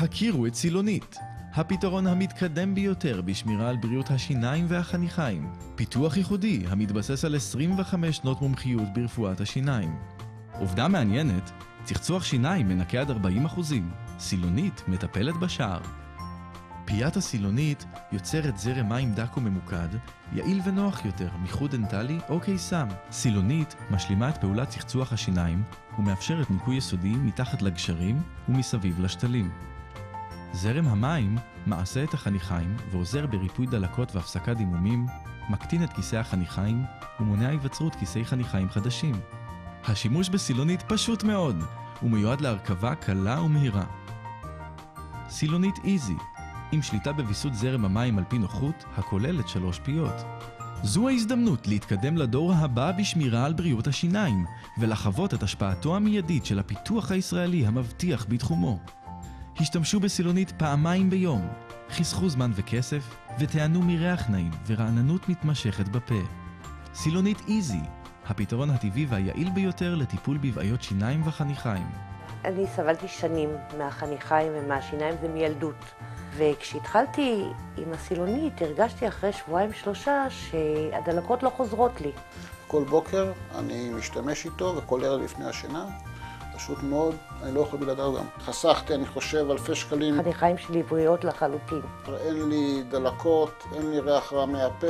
הכירו את סילונית, הפתרון המתקדם ביותר בשמירה על בריאות השיניים והחניכיים. פיתוח ייחודי המתבסס על 25 שנות מומחיות ברפואת השיניים. עובדה מעניינת, צחצוח שיניים מנקה עד 40%. סילונית מטפלת בשער. פיית הסילונית יוצרת זרם מים דק וממוקד, יעיל ונוח יותר מחוט דנטלי או קיסם. סילונית משלימה את פעולת צחצוח השיניים ומאפשרת ניקוי יסודי מתחת לגשרים ומסביב לשתלים. זרם המים מעשה את החניכיים ועוזר בריפוי דלקות והפסקת דימומים, מקטין את כיסי החניכיים ומונע היווצרות כיסי חניכיים חדשים. השימוש בסילונית פשוט מאוד, ומיועד להרכבה קלה ומהירה. סילונית איזי, עם שליטה בוויסות זרם המים על פי נוחות, הכוללת 3 פיות. זו ההזדמנות להתקדם לדור הבא בשמירה על בריאות השיניים, ולחוות את השפעתו המיידית של הפיתוח הישראלי המבטיח בתחומו. השתמשו בסילונית פעמיים ביום, חסכו זמן וכסף, ותיהנו מריח נעים ורעננות מתמשכת בפה. סילונית איזי, הפתרון הטבעי והיעיל ביותר לטיפול בבעיות שיניים וחניכיים. אני סבלתי שנים מהחניכיים ומהשיניים, זה מילדות. וכשהתחלתי עם הסילונית, הרגשתי אחרי 2-3 שהדלקות לא חוזרות לי. כל בוקר אני משתמש איתו, וכל ערב לפני השינה. פשוט מאוד, אני לא יכול בלעדיו גם. חסכתי, אני חושב, אלפי שקלים. החניכיים שלי בריאות לחלוטין. אין לי דלקות, אין לי ריח רע מהפה.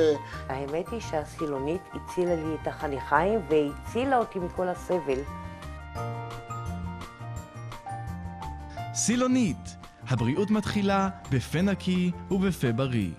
האמת היא שהסילונית הצילה לי את החניכיים והצילה אותי מכל הסבל. סילונית, הבריאות מתחילה בפה נקי ובפה בריא.